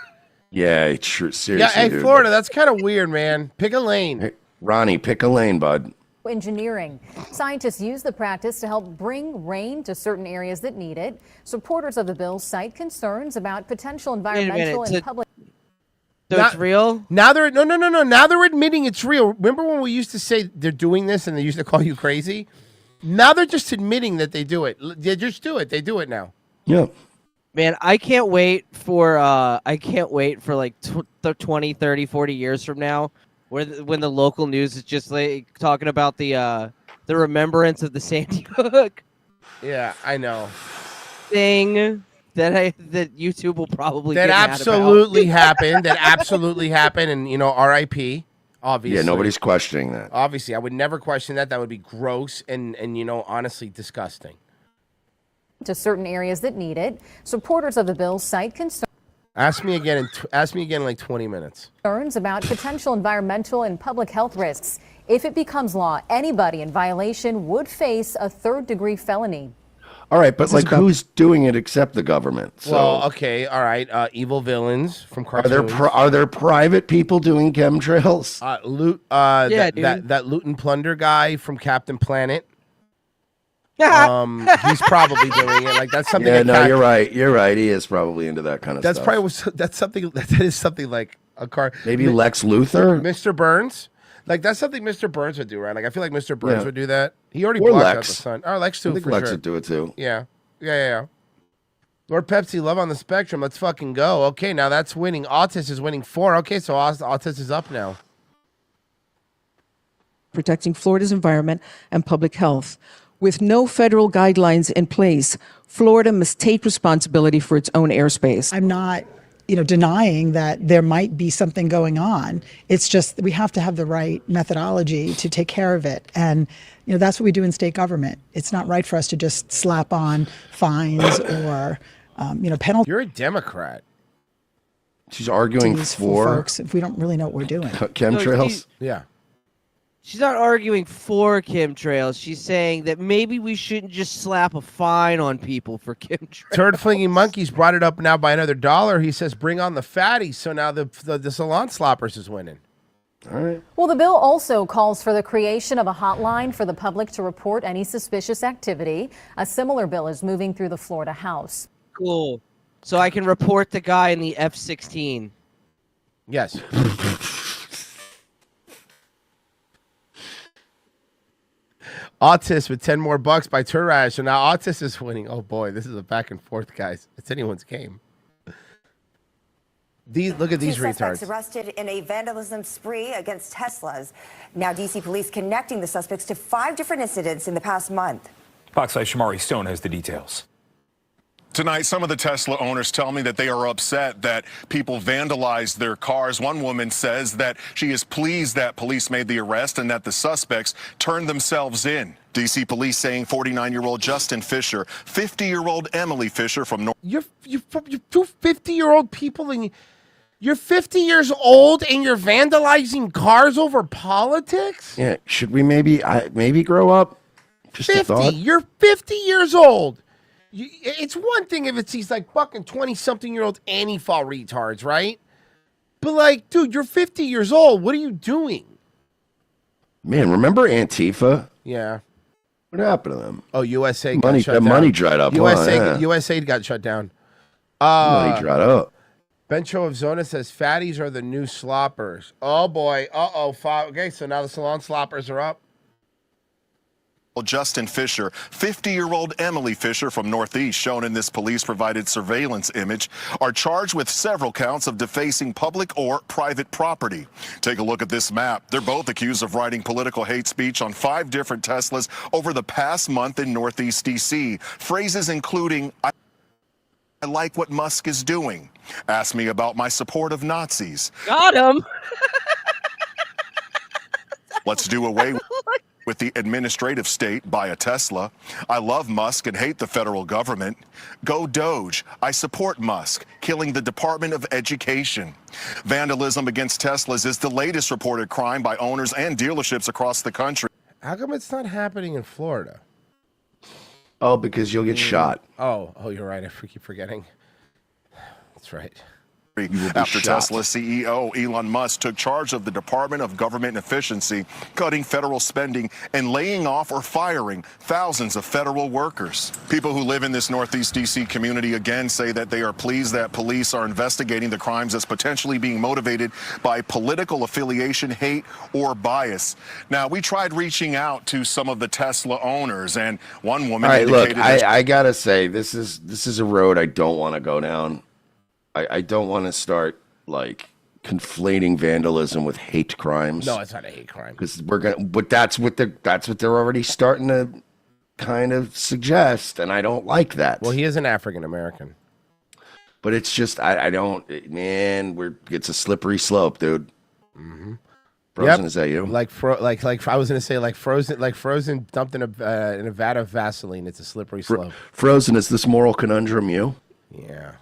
Yeah, seriously. Yeah, hey, dude. Florida, that's kind of weird, man. Pick a lane. Hey, Ronnie, pick a lane, bud. Engineering. Scientists use the practice to help bring rain to certain areas that need it. Supporters of the bill cite concerns about potential environmental and public. So it's real? Now they're no. Now they're admitting it's real. Remember when we used to say they're doing this and they used to call you crazy? Now they're just admitting that they do it. They just do it. They do it now. Yeah. Man, I can't wait for like 20, 30, 40 years from now when the local news is just like talking about the remembrance of the Sandy Hook Yeah, I know. thing that YouTube will probably That get mad absolutely about. happened. That absolutely happened. And R.I.P. Obviously. Yeah, nobody's questioning that. Obviously, I would never question that. That would be gross and honestly disgusting. To certain areas that need it. Supporters of the bill cite Ask me again in like 20 minutes. concerns about potential environmental and public health risks. If it becomes law, anybody in violation would face a third-degree felony. All right, but like, who's doing it except the government? So Well, okay, all right. Evil villains from are cartoons. there private people doing chemtrails? That loot and plunder guy from Captain Planet. He's probably doing it. Like that's something. Yeah, a no, cat- you're right. You're right. He is probably into that kind of That's stuff. probably that is something like a car. Maybe Lex Luthor? Mr. Burns. Like that's something Mr. Burns would do, right? Like I feel like Mr. Burns Yeah. would do that. He already Or blocked out Lex. the sun. Or Lex too. I think for Lex sure. would do it too. Yeah. Lord Pepsi, love on the spectrum. Let's fucking go. Okay, now that's winning. Autis is winning 4. Okay, so Autis is up now. Protecting Florida's environment and public health. With no federal guidelines in place, Florida must take responsibility for its own airspace. I'm not, denying that there might be something going on. It's just that we have to have the right methodology to take care of it. And, that's what we do in state government. It's not right for us to just slap on fines or, penalties. You're a Democrat. She's arguing for for folks if we don't really know what we're doing. chemtrails. Yeah. She's not arguing for chemtrails. She's saying that maybe we shouldn't just slap a fine on people for chemtrails. Turd Flinging Monkeys brought it up now by another $1. He says, bring on the fatties. So now the salon sloppers is winning. All right. Well, the bill also calls for the creation of a hotline for the public to report any suspicious activity. A similar bill is moving through the Florida House. Cool. So I can report the guy in the F-16. Yes. Autis with 10 more bucks by Turrash. So now Autis is winning. Oh boy, this is a back and forth, guys. It's anyone's game. Look at these Two suspects retards. arrested in a vandalism spree against Teslas. Now DC police connecting the suspects to 5 different incidents in the past month. Fox 5's Shamari Stone has the details. Tonight, some of the Tesla owners tell me that they are upset that people vandalized their cars. One woman says that she is pleased that police made the arrest and that the suspects turned themselves in. D.C. police saying 49-year-old Justin Fisher, 50-year-old Emily Fisher from North. You're two 50-year-old people, and you're 50 years old, and you're vandalizing cars over politics? Yeah, should we maybe grow up? Just a 50. thought. You're 50 years old. It's one thing if it's these like fucking 20-something-year-old Antifa retards, right? But like, dude, you're 50 years old. What are you doing? Man, remember Antifa? Yeah. What happened to them? Oh, USA Money- got shut that down. money dried up, huh? USA got shut down. Money dried up. Bencho of Zona says fatties are the new sloppers. Oh boy. Okay, so now the salon sloppers are up. Justin Fisher, 50-year-old Emily Fisher from Northeast, shown in this police-provided surveillance image, are charged with several counts of defacing public or private property. Take a look at this map. They're both accused of writing political hate speech on 5 different Teslas over the past month in Northeast D.C. Phrases including, I like what Musk is doing. Ask me about my support of Nazis. Got him. Let's do away with the administrative state, buy a Tesla. I love Musk and hate the federal government. Go Doge. I support Musk, killing the Department of Education. Vandalism against Teslas is the latest reported crime by owners and dealerships across the country. How come it's not happening in Florida? Oh, because you'll get shot. Oh, you're right. I keep forgetting. That's right. After shot. Tesla CEO Elon Musk took charge of the Department of Government Efficiency, cutting federal spending and laying off or firing thousands of federal workers. People who live in this Northeast D.C. community again say that they are pleased that police are investigating the crimes as potentially being motivated by political affiliation, hate, or bias. Now, we tried reaching out to some of the Tesla owners, and one woman All right, look, indicated I gotta say, this is a road I don't want to go down. I don't want to start like conflating vandalism with hate crimes. No, it's not a hate crime. Because but that's what they're already starting to kind of suggest, and I don't like that. Well, he is an African American. But it's just I don't, man. It's a slippery slope, dude. Mm-hmm. Frozen, is that you? Like I was gonna say like Frozen dumped in a vat of Vaseline. It's a slippery slope. Frozen, is this moral conundrum you? Yeah.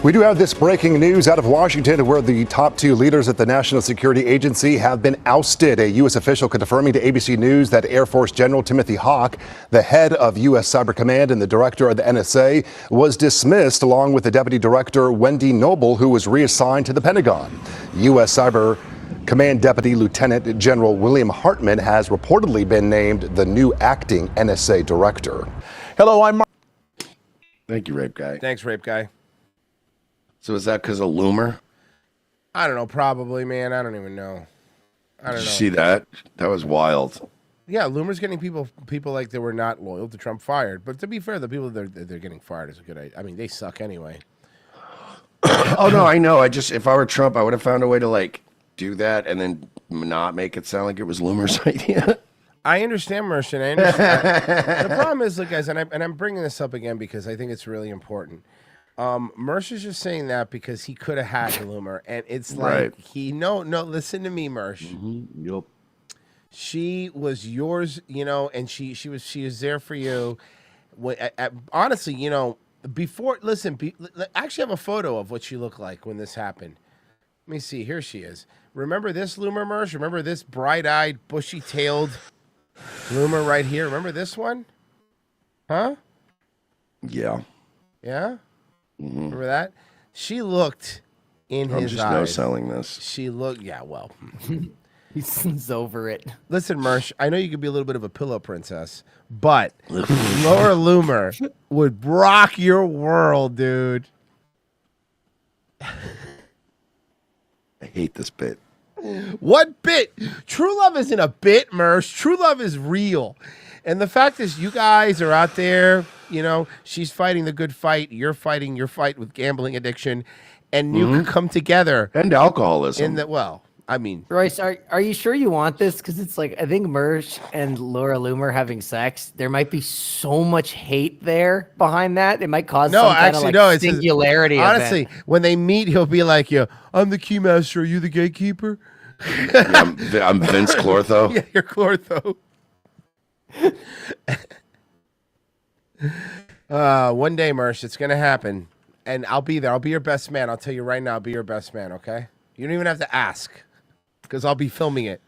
We do have this breaking news out of Washington, where the top 2 leaders at the National Security Agency have been ousted. A U.S. official confirming to ABC News that Air Force General Timothy Hawk, the head of U.S. Cyber Command and the director of the NSA, was dismissed, along with the deputy director Wendy Noble, who was reassigned to the Pentagon. U.S. Cyber Command Deputy Lieutenant General William Hartman has reportedly been named the new acting NSA director. Hello, I'm Mark. Thank you, Rape Guy. Thanks, Rape Guy. So is that because of Loomer? I don't know. Probably, man. I don't even know. I don't know. Did you see that? That was wild. Yeah, Loomer's getting people like that were not loyal to Trump fired. But to be fair, the people they're getting fired is a good idea. I mean, they suck anyway. Oh no, I know. If I were Trump, I would have found a way to like do that and then not make it sound like it was Loomer's idea. I understand, Mershon. I understand. The problem is, look, guys, and I'm bringing this up again because I think it's really important. Mersh is just saying that because he could have hacked Loomer, and it's like no. Listen to me, Mersh. Mm-hmm. Yep. She was yours, and she was there for you. Honestly, before. Listen, I actually have a photo of what she looked like when this happened. Let me see. Here she is. Remember this Loomer, Mersh? Remember this bright-eyed, bushy-tailed Loomer right here? Remember this one? Huh? Yeah. Yeah. Mm-hmm. Remember that? She looked in his just eyes. no selling this. She looked, well. He's over it. Listen, Mersh, I know you could be a little bit of a pillow princess, but Laura Loomer would rock your world, dude. I hate this bit. What bit? True love isn't a bit, Mersh. True love is real. And the fact is, you guys are out there, she's fighting the good fight. You're fighting your fight with gambling addiction. And you can come together. And alcoholism. I mean, Royce, are you sure you want this? Because it's like I think Mersh and Laura Loomer having sex. There might be so much hate there behind that. It might cause some kind of like it's his- singularity. honestly, event. when they meet, he'll be like, "Yeah, I'm the keymaster. Are you the gatekeeper?" I'm Vince Clortho. Yeah, you're Clortho. One day, Mersh, it's gonna happen, and I'll be there. I'll be your best man. I'll tell you right now, I'll be your best man. Okay? You don't even have to ask, because I'll be filming it.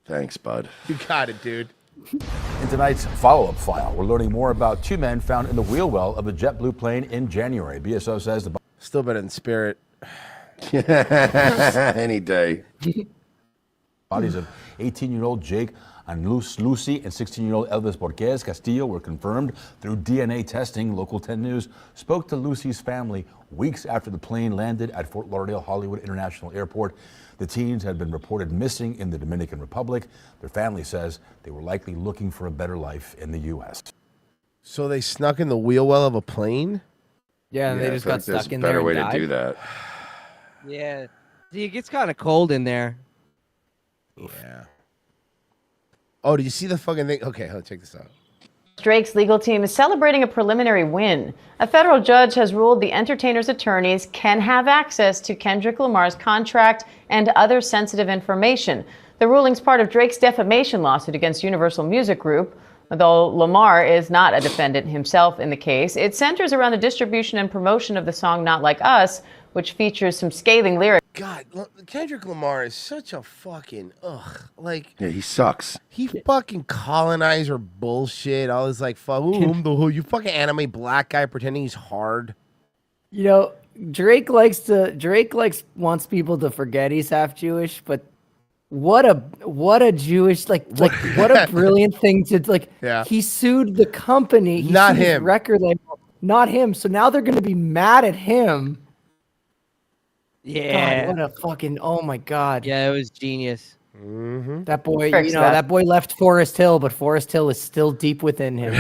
Thanks, bud. You got it, dude. In tonight's follow-up file, we're learning more about two men found in the wheel well of a JetBlue plane in January. BSO says the Still better than Spirit. Any day. bodies of 18-year-old Jake and Lucy and 16-year-old Elvis Borges Castillo were confirmed through DNA testing. Local 10 News spoke to Lucy's family weeks after the plane landed at Fort Lauderdale Hollywood International Airport. The teens had been reported missing in the Dominican Republic. Their family says they were likely looking for a better life in the U.S. So they snuck in the wheel well of a plane? Yeah, and they just got stuck in there. Better way and to do died. that. Yeah. See, it gets kind of cold in there. Yeah. Oh, did you see the fucking thing? Okay, check this out. Drake's legal team is celebrating a preliminary win. A federal judge has ruled the entertainer's attorneys can have access to Kendrick Lamar's contract and other sensitive information. The ruling's part of Drake's defamation lawsuit against Universal Music Group. Though Lamar is not a defendant himself in the case, it centers around the distribution and promotion of the song Not Like Us, which features some scathing lyrics. God, Kendrick Lamar is such a fucking like. Yeah, he sucks. He fucking colonizer bullshit. All this like, fuck, ooh, I'm the hood. You fucking anime black guy pretending he's hard. You know, Drake wants people to forget he's half Jewish, but what a Jewish like what a brilliant thing to like. Yeah. He sued the company. He Not sued his him. record label, not him. So now they're going to be mad at him. Yeah. God, what a fucking, oh my God. Yeah, it was genius. Mm-hmm. That boy, Fix you know, that. that boy left Forest Hill, but Forest Hill is still deep within him.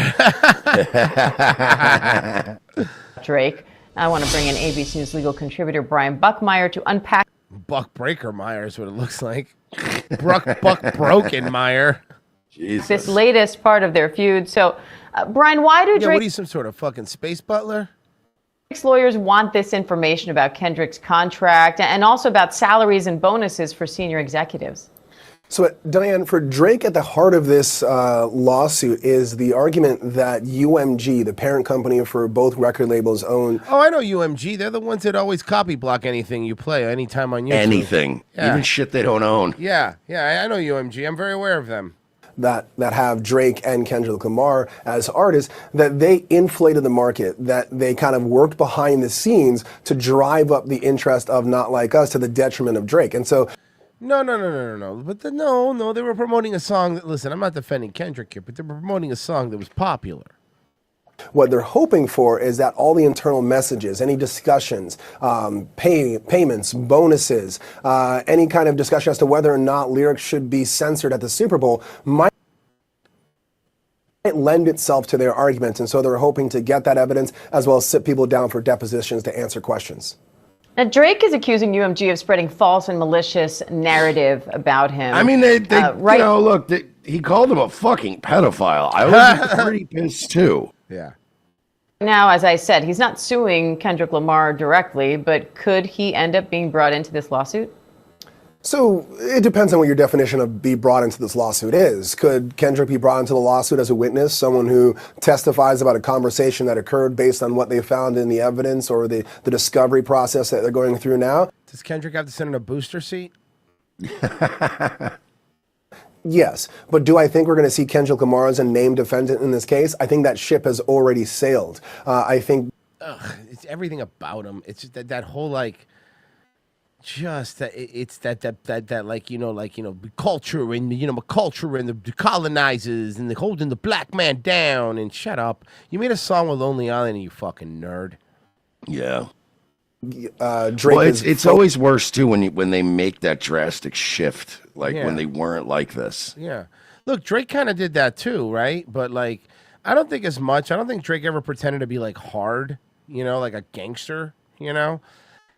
Drake. I want to bring in ABC News legal contributor Brian Buckmeyer to unpack Buck Breaker Meyer is what it looks like. Buck Broken Meyer. this latest part of their feud. So, Brian, why do Yeah, what are Drake's you, some sort of fucking space butler? lawyers want this information about Kendrick's contract and also about salaries and bonuses for senior executives? So, Diane, for Drake, at the heart of this lawsuit is the argument that UMG, the parent company for both record labels, own. Oh, I know UMG. They're the ones that always copy block anything you play anytime on YouTube. Anything. Yeah. Even shit they don't own. Yeah, I know UMG. I'm very aware of them. That have Drake and Kendrick Lamar as artists, that they inflated the market, that they kind of worked behind the scenes to drive up the interest of Not Like Us to the detriment of Drake. And so No. But no, they were promoting a song that, listen, I'm not defending Kendrick here, but they were promoting a song that was popular. what they're hoping for is that all the internal messages, any discussions, payments, bonuses, any kind of discussion as to whether or not lyrics should be censored at the Super Bowl might lend itself to their arguments. And so they're hoping to get that evidence as well as sit people down for depositions to answer questions. Now, Drake is accusing UMG of spreading false and malicious narrative about him. I mean, they right. you know, look, he called him a fucking pedophile. I was pretty pissed too. Yeah. Now, as I said, he's not suing Kendrick Lamar directly, but could he end up being brought into this lawsuit? So it depends on what your definition of be brought into this lawsuit is. Could Kendrick be brought into the lawsuit as a witness, someone who testifies about a conversation that occurred based on what they found in the evidence or the discovery process that they're going through now? Does Kendrick have to sit in a booster seat? Yes, but do I think we're going to see Kendrick Lamar as a named defendant in this case? I think that ship has already sailed. I think It's everything about him. It's just that whole like, just that it's that like culture and culture and the colonizers and the holding the black man down and shut up. You made a song with Lonely Island, you fucking nerd. Yeah. Drake well, is it's always worse too when they make that drastic shift, like Yeah. when they weren't like this. Yeah. Look, Drake kind of did that too, right? But like, I don't think as much. I don't think Drake ever pretended to be like hard, like a gangster,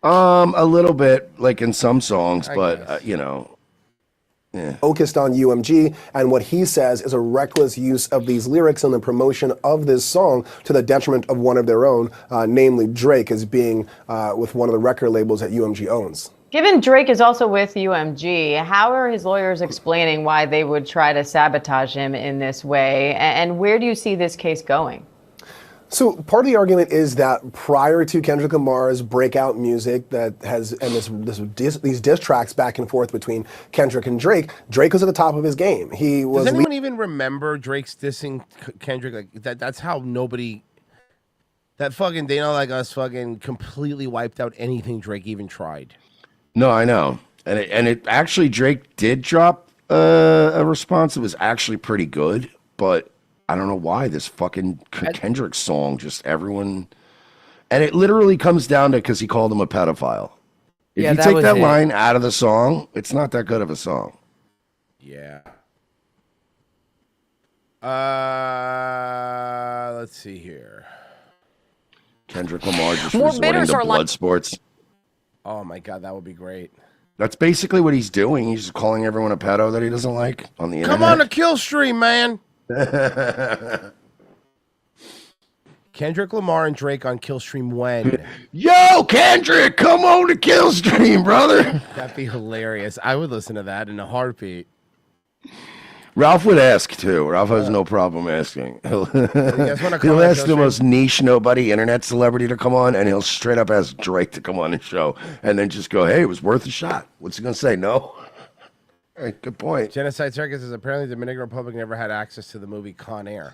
A little bit, like in some songs, but you know. Focused on UMG, and what he says is a reckless use of these lyrics and the promotion of this song to the detriment of one of their own, namely Drake, as being with one of the record labels that UMG owns. Given Drake is also with UMG, how are his lawyers explaining why they would try to sabotage him in this way? And where do you see this case going? So part of the argument is that prior to Kendrick Lamar's breakout music that has, and these diss tracks back and forth between Kendrick and Drake was at the top of his game. He was. Does anyone even remember Drake's dissing Kendrick? Like that's how nobody. That fucking They Not Like Us fucking completely wiped out anything Drake even tried. No, I know, and it actually Drake did drop a response that was actually pretty good, but. I don't know why this fucking Kendrick song, just everyone, and it literally comes down to because he called him a pedophile. If you take that line out of the song, it's not that good of a song. Yeah. Let's see here. Kendrick Lamar just resorting to blood sports. Oh my god, that would be great. That's basically what he's doing. He's just calling everyone a pedo that he doesn't like on the internet. Come on the kill stream, man. Kendrick Lamar and Drake on Killstream when? Yo, Kendrick, come on to Killstream, brother. That'd be hilarious. I would listen to that in a heartbeat. Ralph would ask too. Ralph has no problem asking. He'll He'll ask the most niche, nobody internet celebrity to come on, and he'll straight up ask Drake to come on the show, and then just go, "Hey, it was worth a shot." What's he gonna say? No. All right, good point. Genocide Circus is apparently the Dominican Republic never had access to the movie Con Air.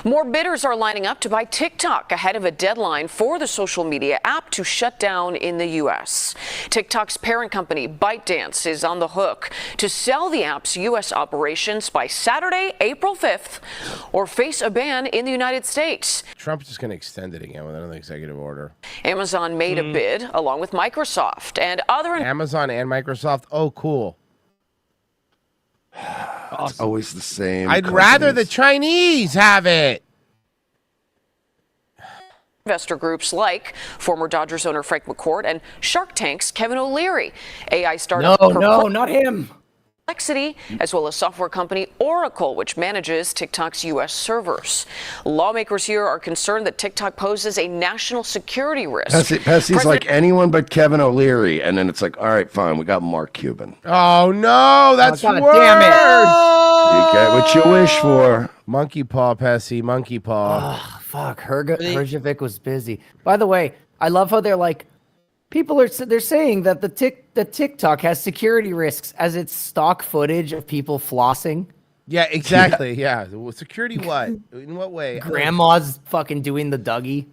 More bidders are lining up to buy TikTok ahead of a deadline for the social media app to shut down in the U.S. TikTok's parent company, ByteDance, is on the hook to sell the app's U.S. operations by Saturday, April 5th, or face a ban in the United States. Trump's just going to extend it again with another executive order. Amazon made a bid along with Microsoft and other. Amazon and Microsoft? Oh, cool. It's always the same. I'd rather the Chinese have it. Investor groups like former Dodgers owner Frank McCourt and Shark Tank's Kevin O'Leary, AI startup No, not him. Perplexity, as well as software company Oracle, which manages TikTok's U.S. servers. Lawmakers here are concerned that TikTok poses a national security risk. Pessy's like anyone but Kevin O'Leary, and then it's like, all right, fine, we got Mark Cuban. Oh no, that's God worse. damn it. You get what you wish for. Monkey paw, Pessy, monkey paw. Oh, fuck. Herjavec was busy. By the way, I love how they're like, they're saying that the TikTok has security risks as it's stock footage of people flossing. Yeah, exactly. Yeah. Security what? In what way? Grandma's fucking doing the Dougie.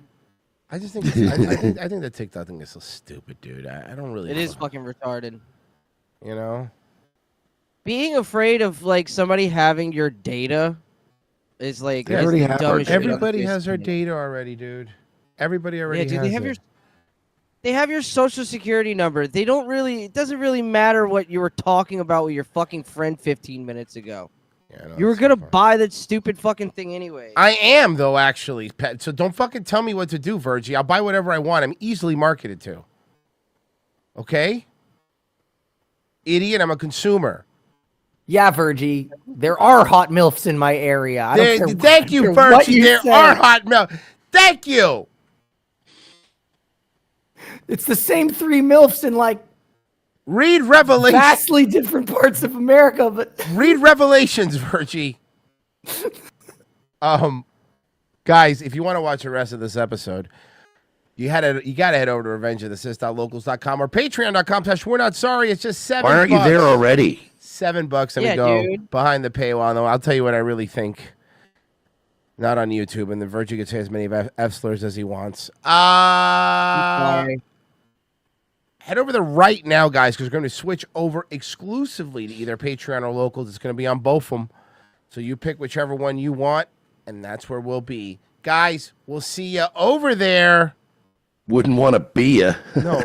I just think I think the TikTok thing is so stupid, dude. I don't really. It is fucking retarded. You know, being afraid of like somebody having your data is like They already have our data. everybody has our data already, dude. Everybody already has it. They have your social security number. They don't really. It doesn't really matter what you were talking about with your fucking friend 15 minutes ago. Yeah, you were gonna buy that stupid fucking thing anyway. I am though, actually. So don't fucking tell me what to do, Virgie. I'll buy whatever I want. I'm easily marketed to. Okay? Idiot, I'm a consumer. Yeah, Virgie. There are hot MILFs in my area. I don't care thank you, Virgie. There are hot MILFs. Thank you. It's the same 3 MILFs in like read Revelation. Vastly different parts of America, but read Revelations, Virgie. Guys, if you want to watch the rest of this episode, you gotta head over to revengeofthesys.locals.com or patreon.com/we're not sorry. It's just $7. Why aren't you there already? $7 and we go behind the paywall. Though I'll tell you what I really think. Not on YouTube, and then Virgie can say as many F slurs as he wants. Head over there right now, guys, because we're going to switch over exclusively to either Patreon or Locals. It's going to be on both of them. So you pick whichever one you want, and that's where we'll be. Guys, we'll see you over there. Wouldn't want to be ya. No.